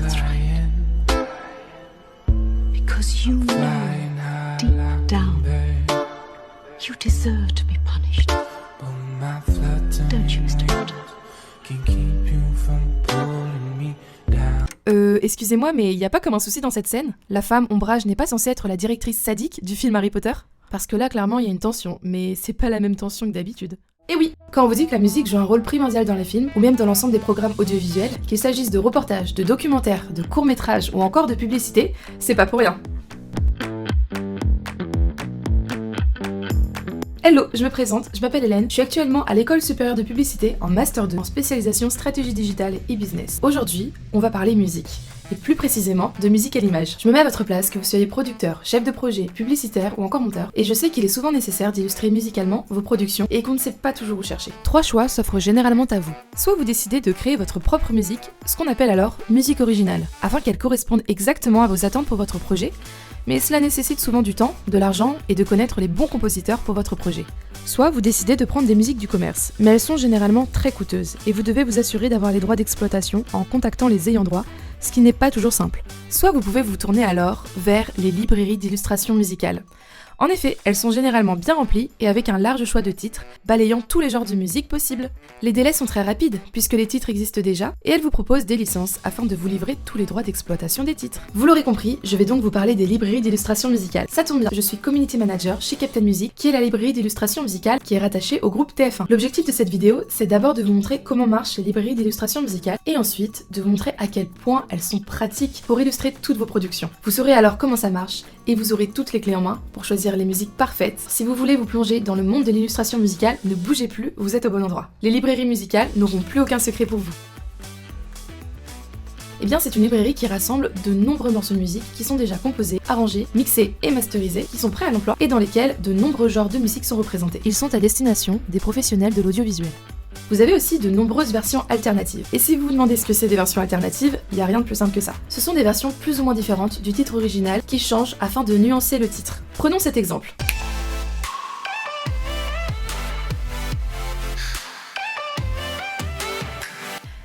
That's right. Because you know deep down you deserve to be punished. Don't you, Mr. Potter? Excusez-moi, mais il y a pas comme un souci dans cette scène? La femme ombrage n'est pas censée être la directrice sadique du film Harry Potter? Parce que là, clairement, il y a une tension, mais c'est pas la même tension que d'habitude. Et oui, quand on vous dit que la musique joue un rôle primordial dans les films, ou même dans l'ensemble des programmes audiovisuels, qu'il s'agisse de reportages, de documentaires, de courts-métrages ou encore de publicités, c'est pas pour rien. Hello, je me présente, je m'appelle Hélène, je suis actuellement à l'école supérieure de publicité en Master 2 en spécialisation stratégie digitale et business. Aujourd'hui, on va parler musique, et plus précisément de musique à l'image. Je me mets à votre place, que vous soyez producteur, chef de projet, publicitaire ou encore monteur, et je sais qu'il est souvent nécessaire d'illustrer musicalement vos productions et qu'on ne sait pas toujours où chercher. 3 choix s'offrent généralement à vous. Soit vous décidez de créer votre propre musique, ce qu'on appelle alors musique originale, afin qu'elle corresponde exactement à vos attentes pour votre projet, mais cela nécessite souvent du temps, de l'argent et de connaître les bons compositeurs pour votre projet. Soit vous décidez de prendre des musiques du commerce, mais elles sont généralement très coûteuses et vous devez vous assurer d'avoir les droits d'exploitation en contactant les ayants droit, ce qui n'est pas toujours simple. Soit vous pouvez vous tourner alors vers les librairies d'illustration musicale. En effet, elles sont généralement bien remplies et avec un large choix de titres, balayant tous les genres de musique possibles. Les délais sont très rapides, puisque les titres existent déjà, et elles vous proposent des licences afin de vous livrer tous les droits d'exploitation des titres. Vous l'aurez compris, je vais donc vous parler des librairies d'illustration musicale. Ça tombe bien, je suis community manager chez Captain Music, qui est la librairie d'illustration musicale qui est rattachée au groupe TF1. L'objectif de cette vidéo, c'est d'abord de vous montrer comment marchent les librairies d'illustration musicale, et ensuite de vous montrer à quel point elles sont pratiques pour illustrer toutes vos productions. Vous saurez alors comment ça marche, et vous aurez toutes les clés en main pour choisir les musiques parfaites. Si vous voulez vous plonger dans le monde de l'illustration musicale, ne bougez plus, vous êtes au bon endroit. Les librairies musicales n'auront plus aucun secret pour vous. Eh bien, c'est une librairie qui rassemble de nombreux morceaux de musique qui sont déjà composés, arrangés, mixés et masterisés, qui sont prêts à l'emploi et dans lesquels de nombreux genres de musique sont représentés. Ils sont à destination des professionnels de l'audiovisuel. Vous avez aussi de nombreuses versions alternatives. Et si vous vous demandez ce que c'est des versions alternatives, il n'y a rien de plus simple que ça. Ce sont des versions plus ou moins différentes du titre original qui changent afin de nuancer le titre. Prenons cet exemple.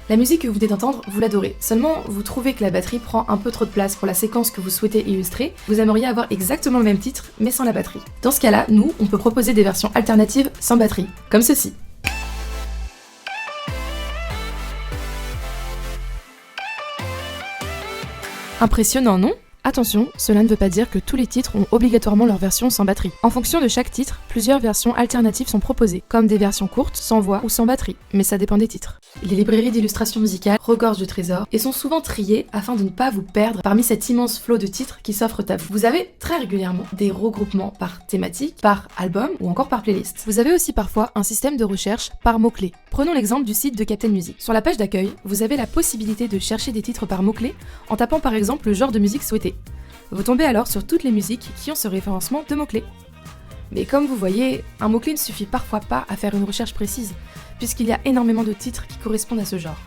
La musique que vous venez d'entendre, vous l'adorez. Seulement, vous trouvez que la batterie prend un peu trop de place pour la séquence que vous souhaitez illustrer. Vous aimeriez avoir exactement le même titre, mais sans la batterie. Dans ce cas-là, nous, on peut proposer des versions alternatives sans batterie, comme ceci. Impressionnant, non ? Attention, cela ne veut pas dire que tous les titres ont obligatoirement leur version sans batterie. En fonction de chaque titre, plusieurs versions alternatives sont proposées, comme des versions courtes, sans voix ou sans batterie, mais ça dépend des titres. Les librairies d'illustration musicale regorgent de trésors et sont souvent triées afin de ne pas vous perdre parmi cet immense flot de titres qui s'offrent à vous. Vous avez très régulièrement des regroupements par thématique, par album ou encore par playlist. Vous avez aussi parfois un système de recherche par mots-clés. Prenons l'exemple du site de Captain Music. Sur la page d'accueil, vous avez la possibilité de chercher des titres par mots-clés en tapant par exemple le genre de musique souhaité. Vous tombez alors sur toutes les musiques qui ont ce référencement de mots-clés. Mais comme vous voyez, un mot-clé ne suffit parfois pas à faire une recherche précise, puisqu'il y a énormément de titres qui correspondent à ce genre.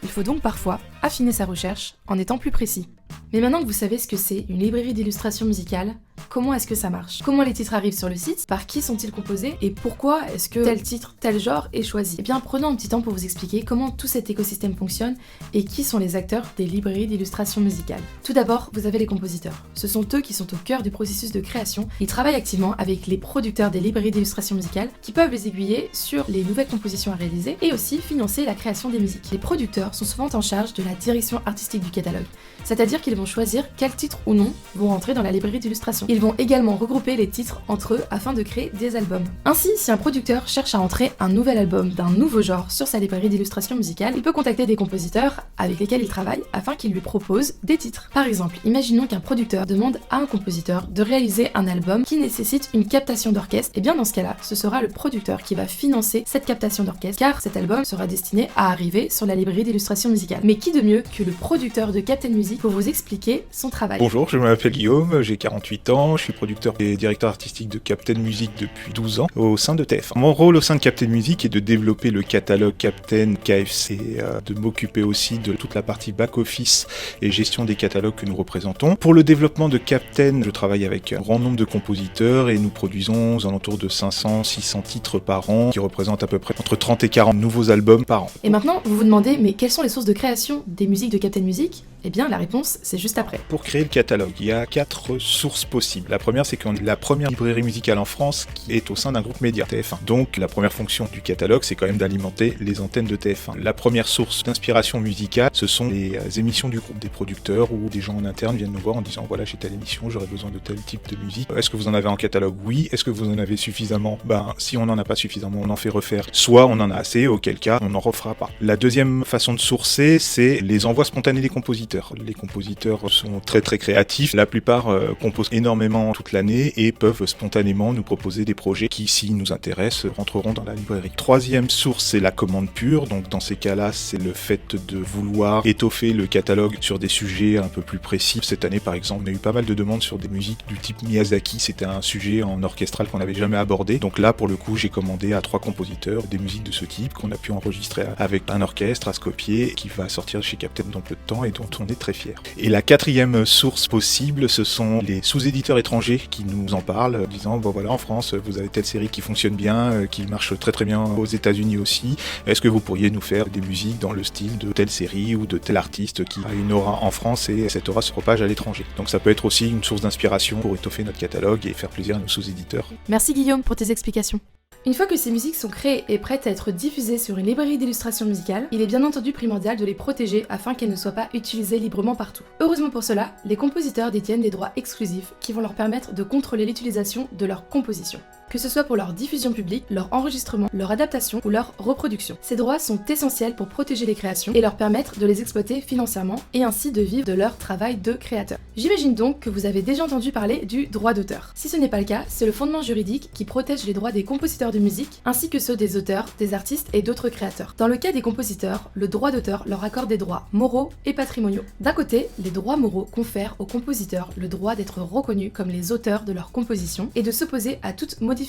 Il faut donc parfois affiner sa recherche en étant plus précis. Mais maintenant que vous savez ce que c'est une librairie d'illustration musicale, comment est-ce que ça marche? Comment les titres arrivent sur le site? Par qui sont-ils composés? Et pourquoi est-ce que tel titre, tel genre est choisi? Eh bien, prenons un petit temps pour vous expliquer comment tout cet écosystème fonctionne et qui sont les acteurs des librairies d'illustration musicale. Tout d'abord, vous avez les compositeurs. Ce sont eux qui sont au cœur du processus de création. Ils travaillent activement avec les producteurs des librairies d'illustration musicale qui peuvent les aiguiller sur les nouvelles compositions à réaliser et aussi financer la création des musiques. Les producteurs sont souvent en charge de la direction artistique du catalogue, c'est-à-dire qu'ils vont choisir quels titres ou non vont rentrer dans la librairie d'illustration. Ils vont également regrouper les titres entre eux afin de créer des albums. Ainsi, si un producteur cherche à entrer un nouvel album d'un nouveau genre sur sa librairie d'illustration musicale, il peut contacter des compositeurs avec lesquels il travaille afin qu'ils lui proposent des titres. Par exemple, imaginons qu'un producteur demande à un compositeur de réaliser un album qui nécessite une captation d'orchestre. Et bien dans ce cas-là, ce sera le producteur qui va financer cette captation d'orchestre car cet album sera destiné à arriver sur la librairie d'illustration musicale. Mais qui de mieux que le producteur de Captain Music pour vous expliquer son travail. Bonjour, je m'appelle Guillaume, j'ai 48 ans, je suis producteur et directeur artistique de Captain Music depuis 12 ans au sein de TF1. Mon rôle au sein de Captain Music est de développer le catalogue Captain KFC, de m'occuper aussi de toute la partie back-office et gestion des catalogues que nous représentons. Pour le développement de Captain, je travaille avec un grand nombre de compositeurs et nous produisons aux alentours de 500-600 titres par an qui représentent à peu près entre 30 et 40 nouveaux albums par an. Et maintenant, vous vous demandez, mais quelles sont les sources de création des musiques de Captain Music ? Eh bien, la réponse, c'est juste après. Pour créer le catalogue, il y a 4 sources possibles. La première, c'est qu'on est la première librairie musicale en France qui est au sein d'un groupe média, TF1. Donc, la première fonction du catalogue, c'est quand même d'alimenter les antennes de TF1. La première source d'inspiration musicale, ce sont les émissions du groupe. Des producteurs ou des gens en interne viennent nous voir en disant « Voilà, j'ai telle émission, j'aurais besoin de tel type de musique. Est-ce que vous en avez en catalogue ? Oui. Est-ce que vous en avez suffisamment ? Si on n'en a pas suffisamment, on en fait refaire. Soit on en a assez, auquel cas, on n'en refera pas. » La deuxième façon de sourcer, c'est les envois spontanés des compositeurs. Les compositeurs sont très très créatifs. La plupart composent énormément toute l'année et peuvent spontanément nous proposer des projets qui, s'ils nous intéressent, rentreront dans la librairie. Troisième source, c'est la commande pure. Donc dans ces cas-là, c'est le fait de vouloir étoffer le catalogue sur des sujets un peu plus précis. Cette année, par exemple, on a eu pas mal de demandes sur des musiques du type Miyazaki. C'était un sujet en orchestral qu'on n'avait jamais abordé. Donc là, pour le coup, j'ai commandé à 3 compositeurs des musiques de ce type qu'on a pu enregistrer avec un orchestre à Skopje qui va sortir chez Captain dans peu de temps et dont on est très fiers. Et la quatrième source possible, ce sont les sous-éditeurs étrangers qui nous en parlent, en disant bon voilà, en France, vous avez telle série qui fonctionne bien, qui marche très très bien aux États-Unis aussi. Est-ce que vous pourriez nous faire des musiques dans le style de telle série ou de tel artiste qui a une aura en France et cette aura se propage à l'étranger. Donc ça peut être aussi une source d'inspiration pour étoffer notre catalogue et faire plaisir à nos sous-éditeurs. Merci Guillaume pour tes explications. Une fois que ces musiques sont créées et prêtes à être diffusées sur une librairie d'illustration musicale, il est bien entendu primordial de les protéger afin qu'elles ne soient pas utilisées librement partout. Heureusement pour cela, les compositeurs détiennent des droits exclusifs qui vont leur permettre de contrôler l'utilisation de leurs compositions. Que ce soit pour leur diffusion publique, leur enregistrement, leur adaptation ou leur reproduction. Ces droits sont essentiels pour protéger les créations et leur permettre de les exploiter financièrement et ainsi de vivre de leur travail de créateur. J'imagine donc que vous avez déjà entendu parler du droit d'auteur. Si ce n'est pas le cas, c'est le fondement juridique qui protège les droits des compositeurs de musique ainsi que ceux des auteurs, des artistes et d'autres créateurs. Dans le cas des compositeurs, le droit d'auteur leur accorde des droits moraux et patrimoniaux. D'un côté, les droits moraux confèrent aux compositeurs le droit d'être reconnus comme les auteurs de leurs compositions et de s'opposer à toute modification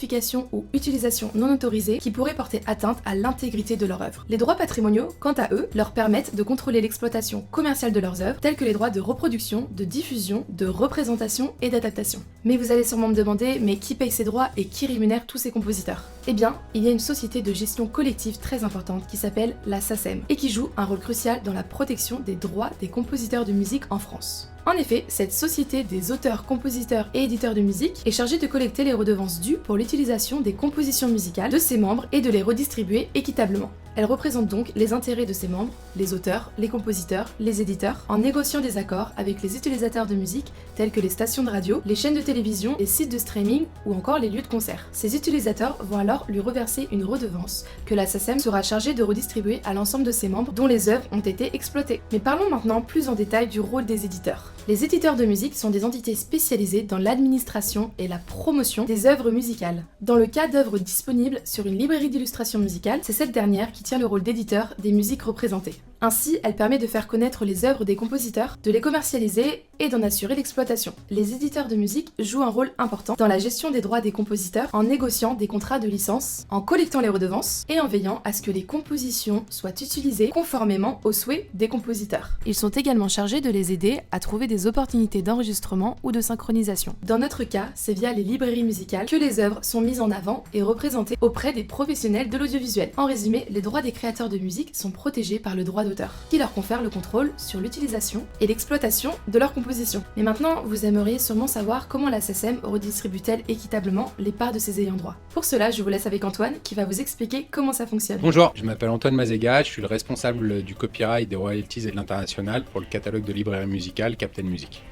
ou utilisation non autorisée qui pourrait porter atteinte à l'intégrité de leur œuvre. Les droits patrimoniaux, quant à eux, leur permettent de contrôler l'exploitation commerciale de leurs œuvres, tels que les droits de reproduction, de diffusion, de représentation et d'adaptation. Mais vous allez sûrement me demander, mais qui paye ces droits et qui rémunère tous ces compositeurs ? Eh bien, il y a une société de gestion collective très importante qui s'appelle la SACEM et qui joue un rôle crucial dans la protection des droits des compositeurs de musique en France. En effet, cette société des auteurs, compositeurs et éditeurs de musique est chargée de collecter les redevances dues pour l'utilisation des compositions musicales de ses membres et de les redistribuer équitablement. Elle représente donc les intérêts de ses membres, les auteurs, les compositeurs, les éditeurs, en négociant des accords avec les utilisateurs de musique tels que les stations de radio, les chaînes de télévision, les sites de streaming ou encore les lieux de concert. Ces utilisateurs vont alors lui reverser une redevance que la SACEM sera chargée de redistribuer à l'ensemble de ses membres dont les œuvres ont été exploitées. Mais parlons maintenant plus en détail du rôle des éditeurs. Les éditeurs de musique sont des entités spécialisées dans l'administration et la promotion des œuvres musicales. Dans le cas d'œuvres disponibles sur une librairie d'illustration musicale, c'est cette dernière qui tient le rôle d'éditeur des musiques représentées. Ainsi, elle permet de faire connaître les œuvres des compositeurs, de les commercialiser et d'en assurer l'exploitation. Les éditeurs de musique jouent un rôle important dans la gestion des droits des compositeurs en négociant des contrats de licence, en collectant les redevances et en veillant à ce que les compositions soient utilisées conformément aux souhaits des compositeurs. Ils sont également chargés de les aider à trouver des opportunités d'enregistrement ou de synchronisation. Dans notre cas, c'est via les librairies musicales que les œuvres sont mises en avant et représentées auprès des professionnels de l'audiovisuel. En résumé, les droits des créateurs de musique sont protégés par le droit d'auteur, qui leur confère le contrôle sur l'utilisation et l'exploitation de leurs compositions. Mais maintenant, vous aimeriez sûrement savoir comment la SACEM redistribue-t-elle équitablement les parts de ses ayants droit. Pour cela, je vous laisse avec Antoine qui va vous expliquer comment ça fonctionne. Bonjour, je m'appelle Antoine Mazega, je suis le responsable du copyright, des royalties et de l'international pour le catalogue de librairie musicale Captain Music.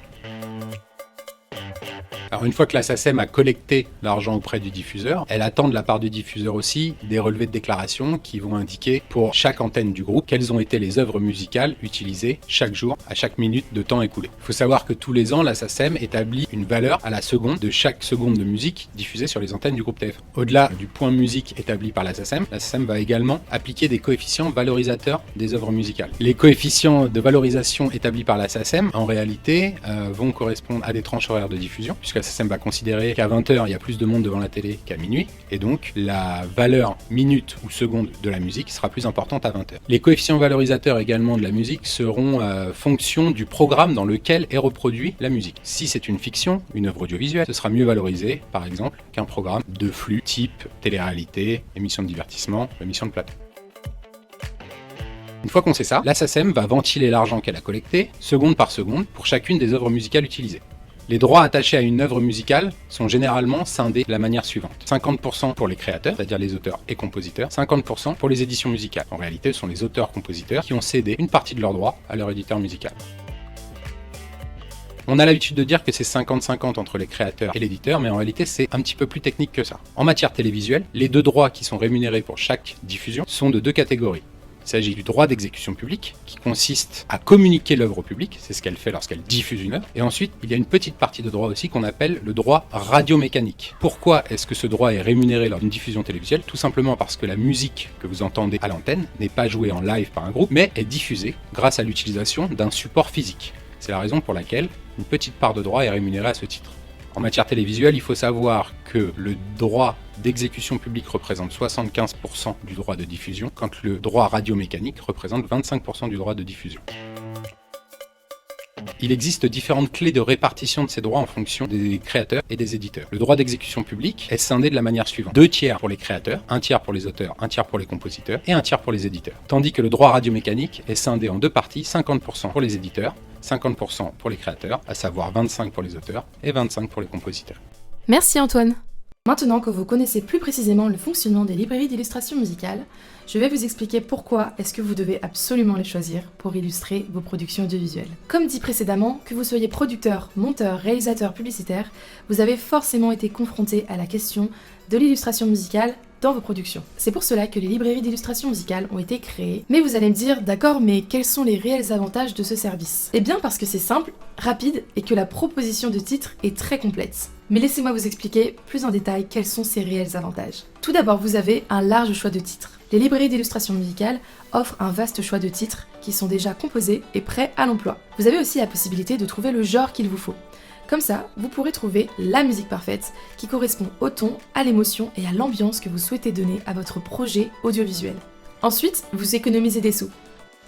Alors une fois que la SACEM a collecté l'argent auprès du diffuseur, elle attend de la part du diffuseur aussi des relevés de déclaration qui vont indiquer pour chaque antenne du groupe quelles ont été les œuvres musicales utilisées chaque jour, à chaque minute de temps écoulé. Il faut savoir que tous les ans, la SACEM établit une valeur à la seconde de chaque seconde de musique diffusée sur les antennes du groupe TF1. Au-delà du point musique établi par la SACEM va également appliquer des coefficients valorisateurs des œuvres musicales. Les coefficients de valorisation établis par la SACEM, en réalité, vont correspondre à des tranches horaires de diffusion, puisque la SACEM va considérer qu'à 20h, il y a plus de monde devant la télé qu'à minuit, et donc la valeur minute ou seconde de la musique sera plus importante à 20h. Les coefficients valorisateurs également de la musique seront fonction du programme dans lequel est reproduit la musique. Si c'est une fiction, une œuvre audiovisuelle, ce sera mieux valorisé, par exemple, qu'un programme de flux type télé-réalité, émission de divertissement, émission de plateau. Une fois qu'on sait ça, la SACEM va ventiler l'argent qu'elle a collecté, seconde par seconde, pour chacune des œuvres musicales utilisées. Les droits attachés à une œuvre musicale sont généralement scindés de la manière suivante. 50% pour les créateurs, c'est-à-dire les auteurs et compositeurs, 50% pour les éditions musicales. En réalité, ce sont les auteurs-compositeurs qui ont cédé une partie de leurs droits à leur éditeur musical. On a l'habitude de dire que c'est 50-50 entre les créateurs et l'éditeur, mais en réalité c'est un petit peu plus technique que ça. En matière télévisuelle, les deux droits qui sont rémunérés pour chaque diffusion sont de deux catégories. Il s'agit du droit d'exécution publique, qui consiste à communiquer l'œuvre au public, c'est ce qu'elle fait lorsqu'elle diffuse une œuvre, et ensuite il y a une petite partie de droit aussi qu'on appelle le droit radiomécanique. Pourquoi est-ce que ce droit est rémunéré lors d'une diffusion télévisuelle ? Tout simplement parce que la musique que vous entendez à l'antenne n'est pas jouée en live par un groupe, mais est diffusée grâce à l'utilisation d'un support physique. C'est la raison pour laquelle une petite part de droit est rémunérée à ce titre. En matière télévisuelle, il faut savoir que le droit d'exécution publique représente 75% du droit de diffusion, quand le droit radiomécanique représente 25% du droit de diffusion. Il existe différentes clés de répartition de ces droits en fonction des créateurs et des éditeurs. Le droit d'exécution publique est scindé de la manière suivante. 2 tiers pour les créateurs, 1 tiers pour les auteurs, 1 tiers pour les compositeurs et 1 tiers pour les éditeurs. Tandis que le droit radiomécanique est scindé en 2 parties, 50% pour les éditeurs, 50% pour les créateurs, à savoir 25% pour les auteurs et 25% pour les compositeurs. Merci Antoine. Maintenant que vous connaissez plus précisément le fonctionnement des librairies d'illustration musicale, je vais vous expliquer pourquoi est-ce que vous devez absolument les choisir pour illustrer vos productions audiovisuelles. Comme dit précédemment, que vous soyez producteur, monteur, réalisateur, publicitaire, vous avez forcément été confronté à la question de l'illustration musicale dans vos productions. C'est pour cela que les librairies d'illustration musicale ont été créées. Mais vous allez me dire, d'accord, mais quels sont les réels avantages de ce service ? Eh bien parce que c'est simple, rapide et que la proposition de titre est très complète. Mais laissez-moi vous expliquer plus en détail quels sont ces réels avantages. Tout d'abord, vous avez un large choix de titres. Les librairies d'illustration musicale offrent un vaste choix de titres qui sont déjà composés et prêts à l'emploi. Vous avez aussi la possibilité de trouver le genre qu'il vous faut. Comme ça, vous pourrez trouver la musique parfaite qui correspond au ton, à l'émotion et à l'ambiance que vous souhaitez donner à votre projet audiovisuel. Ensuite, vous économisez des sous.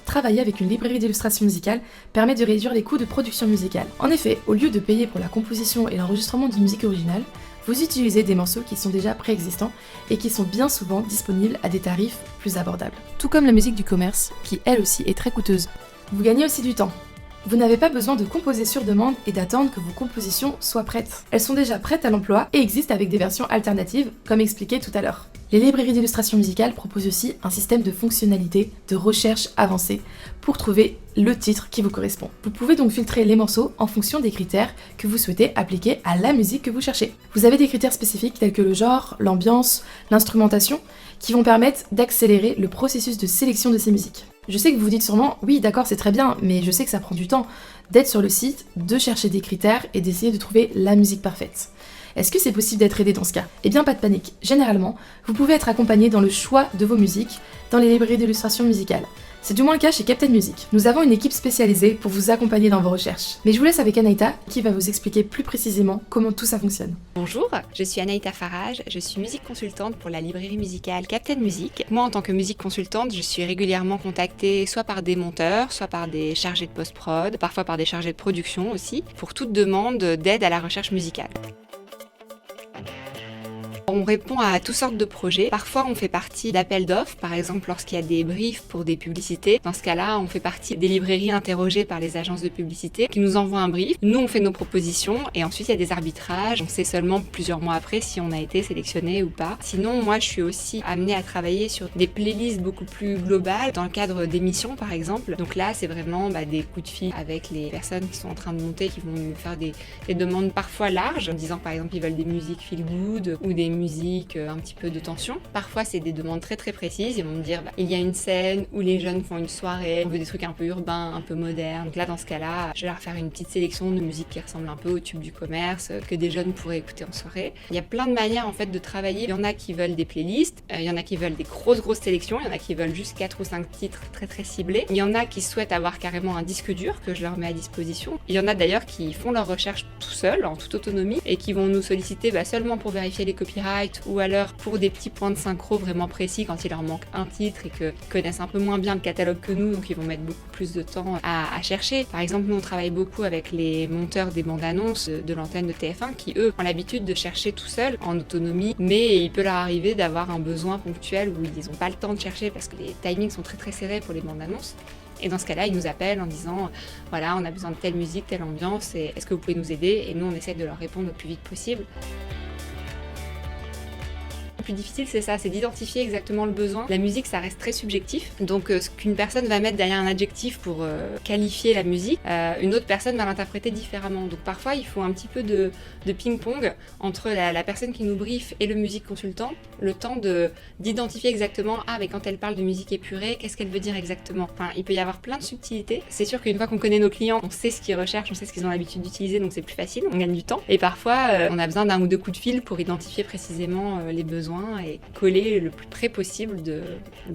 Travailler avec une librairie d'illustration musicale permet de réduire les coûts de production musicale. En effet, au lieu de payer pour la composition et l'enregistrement d'une musique originale, vous utilisez des morceaux qui sont déjà préexistants et qui sont bien souvent disponibles à des tarifs plus abordables. Tout comme la musique du commerce, qui elle aussi est très coûteuse. Vous gagnez aussi du temps. Vous n'avez pas besoin de composer sur demande et d'attendre que vos compositions soient prêtes. Elles sont déjà prêtes à l'emploi et existent avec des versions alternatives, comme expliqué tout à l'heure. Les librairies d'illustration musicale proposent aussi un système de fonctionnalité de recherche avancée pour trouver le titre qui vous correspond. Vous pouvez donc filtrer les morceaux en fonction des critères que vous souhaitez appliquer à la musique que vous cherchez. Vous avez des critères spécifiques tels que le genre, l'ambiance, l'instrumentation, qui vont permettre d'accélérer le processus de sélection de ces musiques. Je sais que vous vous dites sûrement, oui d'accord c'est très bien, mais je sais que ça prend du temps d'être sur le site, de chercher des critères et d'essayer de trouver la musique parfaite. Est-ce que c'est possible d'être aidé dans ce cas ? Eh bien pas de panique, généralement, vous pouvez être accompagné dans le choix de vos musiques dans les librairies d'illustration musicale. C'est du moins le cas chez Captain Music. Nous avons une équipe spécialisée pour vous accompagner dans vos recherches. Mais je vous laisse avec Anaïta qui va vous expliquer plus précisément comment tout ça fonctionne. Bonjour, je suis Anaïta Farage, je suis musique consultante pour la librairie musicale Captain Music. Moi en tant que musique consultante, je suis régulièrement contactée soit par des monteurs, soit par des chargés de post-prod, parfois par des chargés de production aussi, pour toute demande d'aide à la recherche musicale. On répond à toutes sortes de projets. Parfois, on fait partie d'appels d'offres, par exemple lorsqu'il y a des briefs pour des publicités. Dans ce cas-là, on fait partie des librairies interrogées par les agences de publicité qui nous envoient un brief. Nous, on fait nos propositions et ensuite, il y a des arbitrages. On sait seulement plusieurs mois après si on a été sélectionné ou pas. Sinon, moi, je suis aussi amenée à travailler sur des playlists beaucoup plus globales dans le cadre d'émissions, par exemple. Donc là, c'est vraiment des coups de fil avec les personnes qui sont en train de monter, qui vont nous faire des demandes parfois larges, en disant par exemple ils veulent des musiques feel good ou des musique, un petit peu de tension. Parfois, c'est des demandes très très précises. Ils vont me dire, il y a une scène où les jeunes font une soirée, on veut des trucs un peu urbains, un peu modernes. Donc là, dans ce cas-là, je vais leur faire une petite sélection de musique qui ressemble un peu au tube du commerce, que des jeunes pourraient écouter en soirée. Il y a plein de manières en fait de travailler. Il y en a qui veulent des playlists, il y en a qui veulent des grosses sélections, il y en a qui veulent juste 4 ou 5 titres très très ciblés. Il y en a qui souhaitent avoir carrément un disque dur que je leur mets à disposition. Il y en a d'ailleurs qui font leurs recherches tout seuls, en toute autonomie, et qui vont nous solliciter seulement pour vérifier les copyrights copyright ou alors pour des petits points de synchro vraiment précis quand il leur manque un titre et qu'ils connaissent un peu moins bien le catalogue que nous, donc ils vont mettre beaucoup plus de temps à chercher. Par exemple, nous on travaille beaucoup avec les monteurs des bandes annonces de l'antenne de TF1 qui eux ont l'habitude de chercher tout seuls en autonomie, mais il peut leur arriver d'avoir un besoin ponctuel où ils n'ont pas le temps de chercher parce que les timings sont très très serrés pour les bandes annonces. Et dans ce cas-là, ils nous appellent en disant voilà, on a besoin de telle musique, telle ambiance, et est-ce que vous pouvez nous aider? Et nous, on essaie de leur répondre le plus vite possible. Le plus difficile, c'est ça, c'est d'identifier exactement le besoin. La musique, ça reste très subjectif. Donc, ce qu'une personne va mettre derrière un adjectif pour qualifier la musique, une autre personne va l'interpréter différemment. Donc, parfois, il faut un petit peu de ping-pong entre la personne qui nous briefe et le musique consultant, le temps d'identifier exactement, mais quand elle parle de musique épurée, qu'est-ce qu'elle veut dire exactement? Enfin, il peut y avoir plein de subtilités. C'est sûr qu'une fois qu'on connaît nos clients, on sait ce qu'ils recherchent, on sait ce qu'ils ont l'habitude d'utiliser, donc c'est plus facile, on gagne du temps. Et parfois, on a besoin d'un ou deux coups de fil pour identifier précisément les besoins et coller le plus près possible de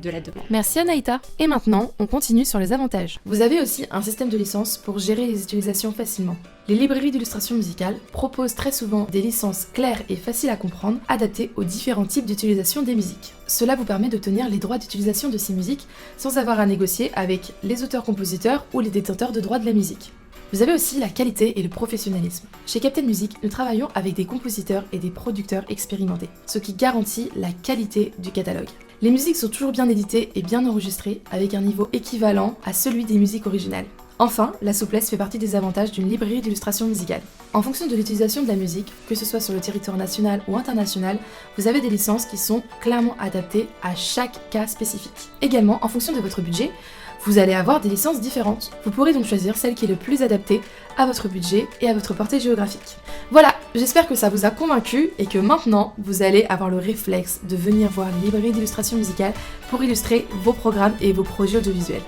la demande. Merci Anaïta. Et maintenant, on continue sur les avantages. Vous avez aussi un système de licence pour gérer les utilisations facilement. Les librairies d'illustration musicale proposent très souvent des licences claires et faciles à comprendre, adaptées aux différents types d'utilisation des musiques. Cela vous permet d'obtenir les droits d'utilisation de ces musiques sans avoir à négocier avec les auteurs-compositeurs ou les détenteurs de droits de la musique. Vous avez aussi la qualité et le professionnalisme. Chez Captain Music, nous travaillons avec des compositeurs et des producteurs expérimentés, ce qui garantit la qualité du catalogue. Les musiques sont toujours bien éditées et bien enregistrées, avec un niveau équivalent à celui des musiques originales. Enfin, la souplesse fait partie des avantages d'une librairie d'illustration musicale. En fonction de l'utilisation de la musique, que ce soit sur le territoire national ou international, vous avez des licences qui sont clairement adaptées à chaque cas spécifique. Également, en fonction de votre budget, vous allez avoir des licences différentes. Vous pourrez donc choisir celle qui est le plus adaptée à votre budget et à votre portée géographique. Voilà, j'espère que ça vous a convaincu et que maintenant, vous allez avoir le réflexe de venir voir les librairies d'illustration musicale pour illustrer vos programmes et vos projets audiovisuels.